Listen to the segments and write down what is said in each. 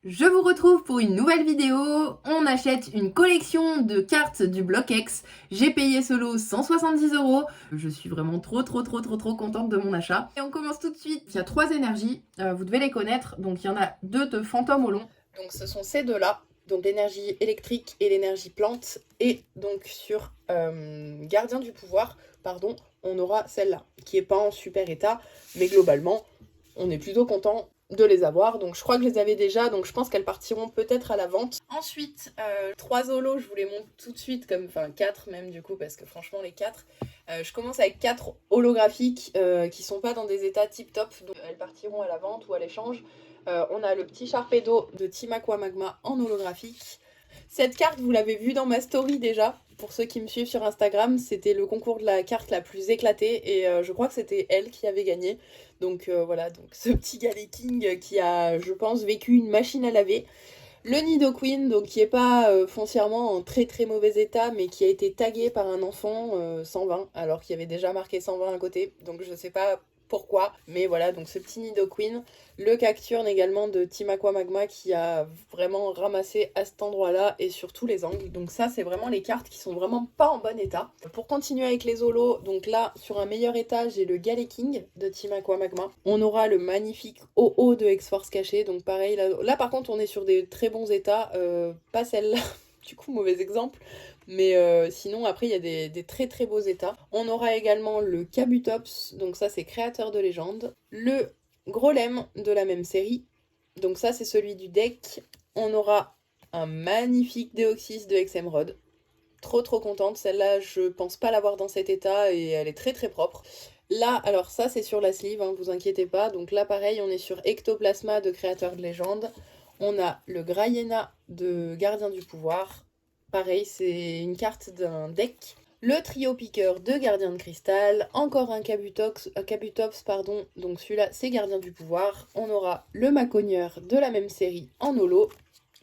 Je vous retrouve pour une nouvelle vidéo. On achète une collection de cartes du Block-X. J'ai payé ce lot 170 €. Je suis vraiment trop contente de mon achat. Et on commence tout de suite. Il y a 3 énergies, vous devez les connaître. Donc il y en a 2 de fantôme au long. Donc ce sont ces deux-là. Donc l'énergie électrique et l'énergie plante. Et donc sur Gardien du pouvoir, pardon, on aura celle-là, qui est pas en super état. Mais globalement, on est plutôt content de les avoir. Donc je crois que je les avais déjà, donc je pense qu'elles partiront peut-être à la vente. Ensuite, 3 holos, je vous les montre tout de suite, enfin 4 même du coup, parce que franchement les 4. Je commence avec 4 holographiques qui sont pas dans des états tip top, donc elles partiront à la vente ou à l'échange. On a le petit Sharpedo de Team Aqua Magma en holographique. Cette carte, vous l'avez vue dans ma story déjà. Pour ceux qui me suivent sur Instagram, c'était le concours de la carte la plus éclatée et je crois que c'était elle qui avait gagné. Donc voilà, donc ce petit Galeking qui a, je pense, vécu une machine à laver. Le Nidoqueen, donc qui est pas foncièrement en très mauvais état, mais qui a été tagué par un enfant 120, alors qu'il y avait déjà marqué 120 à côté. Donc je sais pas pourquoi, mais voilà, donc ce petit Nidoqueen. Le Cacturne également de Team Aqua Magma qui a vraiment ramassé à cet endroit-là et sur tous les angles. Donc ça, c'est vraiment les cartes qui sont vraiment pas en bon état. Pour continuer avec les holos, donc là, sur un meilleur état, j'ai le Galeking de Team Aqua Magma. On aura le magnifique OO de X-Force caché. Donc pareil, là par contre, on est sur des très bons états. Pas celle-là, du coup, mauvais exemple. Mais sinon, après, il y a des très beaux états. On aura également le Kabutops, donc ça, c'est créateur de légende. Le Grolem de la même série, donc ça, c'est celui du deck. On aura un magnifique Deoxys de Exemeraude. Trop contente. Celle-là, je pense pas l'avoir dans cet état et elle est très propre. Là, alors ça, c'est sur la sleeve, hein, vous inquiétez pas. Donc là, pareil, on est sur Ectoplasma de créateur de légende. On a le Graiena de Gardien du pouvoir. Pareil, c'est une carte d'un deck. Le trio piqueur de Gardien de cristal. Encore un Kabutops, pardon. Donc celui-là, c'est Gardien du pouvoir. On aura le Macogneur de la même série en holo.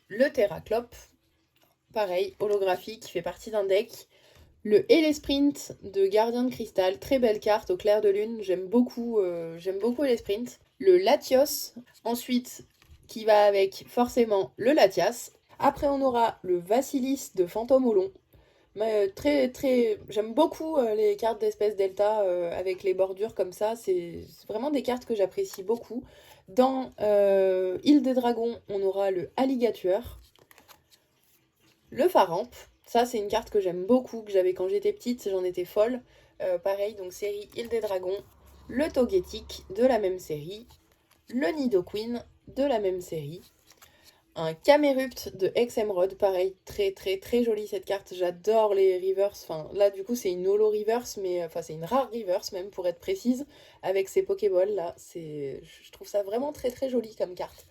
Le Terraclope, pareil, holographique, qui fait partie d'un deck. Le Sprint de Gardien de Cristal, très belle carte au clair de lune, j'aime beaucoup Sprint. Le Latios, ensuite qui va avec forcément le Latias. Après on aura le Vassilis de Fantôme au long. Mais, j'aime beaucoup les cartes d'espèce delta avec les bordures comme ça, c'est vraiment des cartes que j'apprécie beaucoup. Dans Île des Dragons, on aura le Alligator, le Faramp, ça c'est une carte que j'aime beaucoup, que j'avais quand j'étais petite, j'en étais folle. Pareil, donc série Île des Dragons, le Togetic de la même série, le Nidoqueen de la même série, un Camerupt de Exemeraude, pareil, très jolie cette carte, j'adore les reverse, enfin là du coup c'est une holo reverse, mais enfin c'est une rare reverse même pour être précise, avec ces Pokéballs là, je trouve ça vraiment très joli comme carte.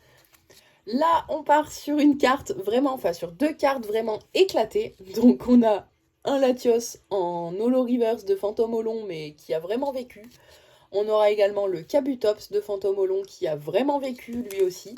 Là, on part sur une carte vraiment, enfin sur deux cartes vraiment éclatées. Donc on a un Latios en holo reverse de Fantôme au long, mais qui a vraiment vécu. On aura également le Kabutops de Fantôme au long qui a vraiment vécu lui aussi.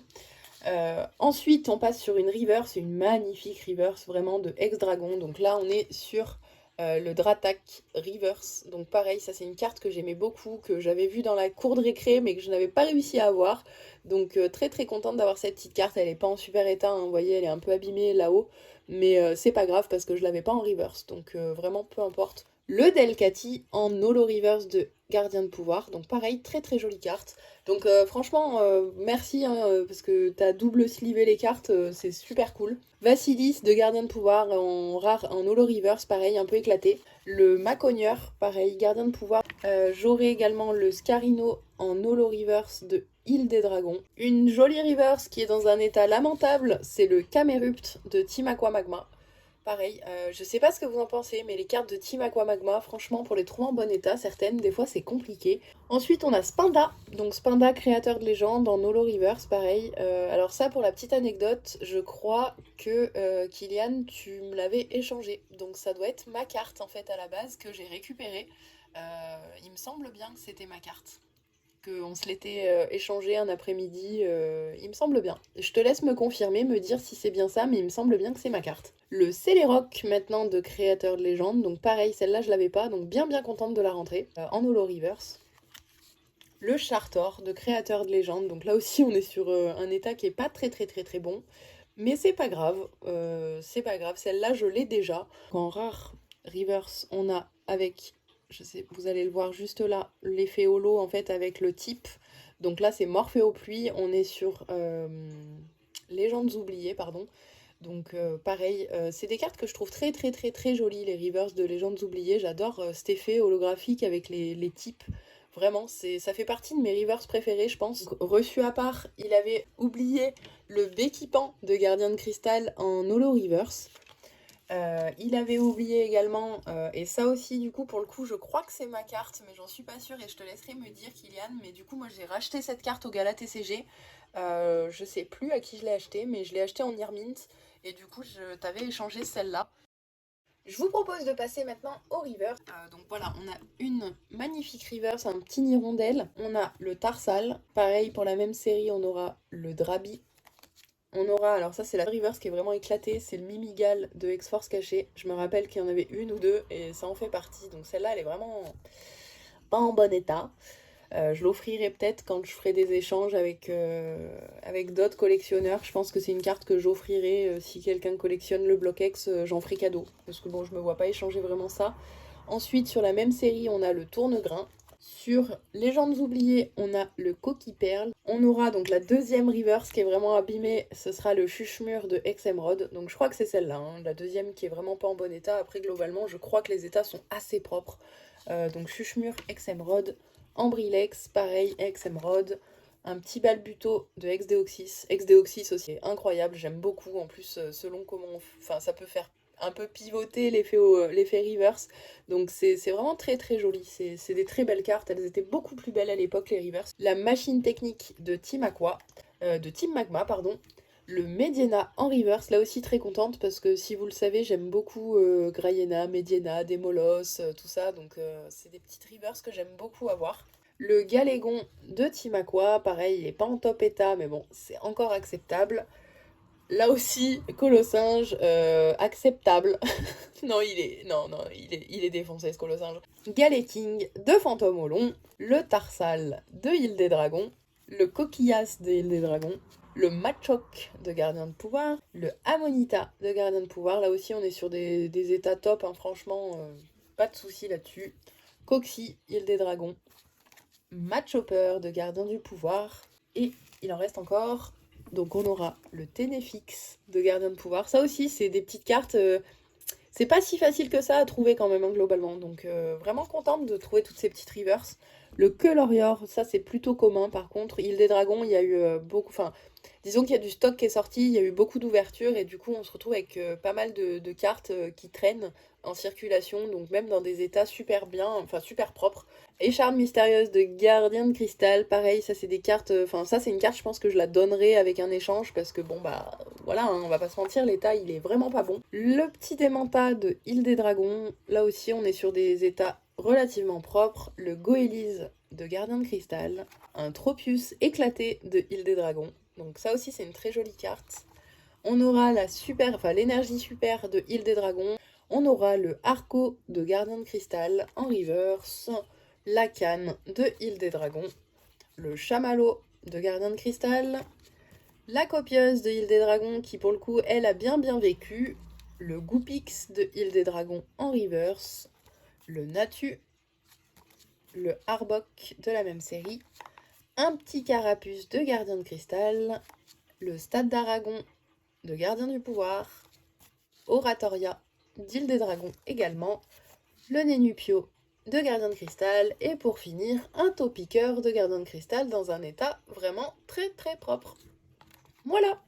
Ensuite, on passe sur une reverse, une magnifique reverse vraiment de Ex-Dragon. Donc là, on est sur le Dratak reverse. Donc pareil, ça c'est une carte que j'aimais beaucoup, que j'avais vue dans la cour de récré, mais que je n'avais pas réussi à avoir. Donc très contente d'avoir cette petite carte. Elle est pas en super état, hein, vous voyez, elle est un peu abîmée là-haut. Mais c'est pas grave parce que je l'avais pas en reverse. Donc vraiment peu importe. Le Delcatty en holo reverse de Gardien de pouvoir. Donc pareil, très jolie carte. Donc franchement, merci hein, parce que t'as double slivé les cartes, c'est super cool. Vassilis de Gardien de pouvoir en rare, en holo reverse, pareil, un peu éclaté. Le Macogneur, pareil, Gardien de pouvoir. J'aurai également le Scarino en holo reverse de Île des Dragons. Une jolie reverse qui est dans un état lamentable, c'est le Camerupt de Team Aqua Magma. Pareil, je sais pas ce que vous en pensez, mais les cartes de Team Aqua Magma, franchement, pour les trouver en bon état, certaines, des fois c'est compliqué. Ensuite, on a Spinda, donc Spinda, créateur de légende, en holo reverse, pareil. Alors ça, pour la petite anecdote, je crois que Kylian, tu me l'avais échangé. Donc ça doit être ma carte, en fait, à la base, que j'ai récupérée. Il me semble bien que c'était ma carte. Qu'on se l'était échangé un après-midi, il me semble bien. Je te laisse me confirmer, me dire si c'est bien ça, mais il me semble bien que c'est ma carte. Le Celerock maintenant de créateur de légende, donc pareil, celle-là je l'avais pas, donc bien contente de la rentrer en holo reverse. le Chartor de Créateur de légende. Donc là aussi on est sur un état qui est pas très bon. Mais c'est pas grave, celle-là je l'ai déjà. En rare reverse, on a avec, je sais, vous allez le voir juste là, l'effet holo en fait avec le type. Donc là c'est Morphée pluie, on est sur Légendes oubliées, pardon. Donc pareil, c'est des cartes que je trouve très jolies, les reverse de Légendes oubliées. J'adore cet effet holographique avec les types. Vraiment, ça fait partie de mes reverse préférés, je pense. Donc, reçu à part, il avait oublié le Béquipan de Gardien de Cristal en holo reverse. Il avait oublié également, et ça aussi du coup pour le coup je crois que c'est ma carte mais j'en suis pas sûre et je te laisserai me dire Kylian, mais du coup moi j'ai racheté cette carte au Gala TCG, je sais plus à qui je l'ai acheté mais je l'ai acheté en Earmint et du coup je t'avais échangé celle-là. Je vous propose de passer maintenant au reverse. Donc voilà, on a une magnifique reverse, un petit hirondelle, on a le Tarsal, pareil pour la même série on aura le Drabi. On aura, alors ça c'est la reverse qui est vraiment éclatée, c'est le Mimigal de X-Force caché. Je me rappelle qu'il y en avait une ou deux et ça en fait partie. Donc celle-là elle est vraiment pas en bon état. Je l'offrirai peut-être quand je ferai des échanges avec d'autres collectionneurs. Je pense que c'est une carte que j'offrirai si quelqu'un collectionne le Block-X, j'en ferai cadeau. Parce que bon, je me vois pas échanger vraiment ça. Ensuite, sur la même série, on a le Tourne-Grain. Sur Légendes oubliées, on a le Coquille Perle. On aura donc la deuxième reverse qui est vraiment abîmée, ce sera le Chuchemur de Exemrod. Donc je crois que c'est celle-là, hein, la deuxième qui est vraiment pas en bon état. Après globalement, je crois que les états sont assez propres. Donc Chuchemur, Exemrod, Ambrilex, pareil, Exemrod. Un petit Balbuto de Exdeoxys. Exdeoxys aussi est incroyable, j'aime beaucoup. En plus, selon comment enfin, ça peut faire un peu pivoter l'effet reverse. Donc c'est vraiment très joli. C'est des très belles cartes. Elles étaient beaucoup plus belles à l'époque, les reverse. La machine technique de Team Aqua, de Team Magma, pardon. Le Mediena en reverse, là aussi très contente parce que si vous le savez, j'aime beaucoup Graiena, Mediena, Demolos, tout ça. Donc c'est des petites reverse que j'aime beaucoup avoir. Le Galégon de Team Aqua, pareil, il est pas en top état, mais bon, c'est encore acceptable. Là aussi, Colossinge, acceptable. Non, il est défoncé ce Colossinge. Galéking de Fantôme au long, le Tarsal de Île des Dragons, le Coquillas de Île des Dragons, le Machoc de Gardien de Pouvoir, le Amonita de Gardien de Pouvoir. Là aussi, on est sur des états top, hein, franchement, pas de soucis là-dessus. Coxy, Île des Dragons, Matchhopper de Gardien du Pouvoir, et il en reste encore. Donc on aura le Ténéfix de Gardien de Pouvoir. Ça aussi, c'est des petites cartes. C'est pas si facile que ça à trouver quand même, hein, globalement. Donc vraiment contente de trouver toutes ces petites reverse. Le Quelorior, ça c'est plutôt commun. Par contre, Île des Dragons, il y a eu beaucoup... Enfin, disons qu'il y a du stock qui est sorti, il y a eu beaucoup d'ouvertures. Et du coup, on se retrouve avec pas mal de cartes qui traînent en circulation. Donc même dans des états super bien, enfin super propres. Écharpe mystérieuse de Gardien de Cristal, pareil, ça c'est des cartes, enfin ça c'est une carte je pense que je la donnerai avec un échange parce que bon bah voilà, hein, on va pas se mentir, l'état il est vraiment pas bon. Le petit Démenta de Île des Dragons, là aussi on est sur des états relativement propres. Le Goélise de Gardien de Cristal, un Tropius éclaté de Île des Dragons, donc ça aussi c'est une très jolie carte. On aura la super, enfin l'énergie super de Île des Dragons, on aura le Arco de Gardien de Cristal en reverse, la canne de Île des Dragons, le chamallow de Gardien de Cristal, la copieuse de Île des Dragons qui pour le coup elle a bien vécu, le Goupix de Île des Dragons en reverse, le Natu, le Arbok de la même série, un petit Carapuce de Gardien de Cristal, le Stade d'Aragon de Gardien du Pouvoir, Oratoria d'Île des Dragons également, le Nénupio de Gardien de Cristal, et pour finir, un Taupiqueur de Gardien de Cristal dans un état vraiment très propre. Voilà!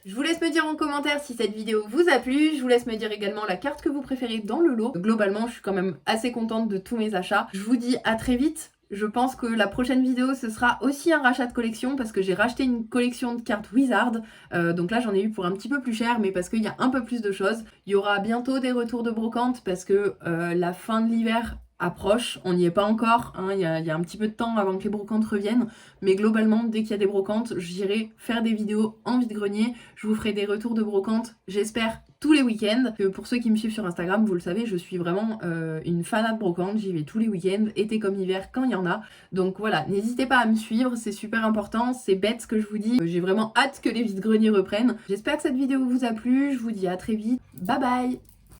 Je vous laisse me dire en commentaire si cette vidéo vous a plu, je vous laisse me dire également la carte que vous préférez dans le lot. Globalement, je suis quand même assez contente de tous mes achats. Je vous dis à très vite. Je pense que la prochaine vidéo, ce sera aussi un rachat de collection parce que j'ai racheté une collection de cartes Wizard. Donc là, j'en ai eu pour un petit peu plus cher, mais parce qu'il y a un peu plus de choses. Il y aura bientôt des retours de brocante parce que la fin de l'hiver approche, on n'y est pas encore, hein, il y a un petit peu de temps avant que les brocantes reviennent, mais globalement, dès qu'il y a des brocantes, j'irai faire des vidéos en vide-grenier, je vous ferai des retours de brocantes, j'espère, tous les week-ends. Pour ceux qui me suivent sur Instagram, vous le savez, je suis vraiment une fanat de brocante, j'y vais tous les week-ends, été comme hiver, quand il y en a. Donc voilà, n'hésitez pas à me suivre, c'est super important, c'est bête ce que je vous dis, j'ai vraiment hâte que les vide-greniers reprennent. J'espère que cette vidéo vous a plu, je vous dis à très vite, bye bye.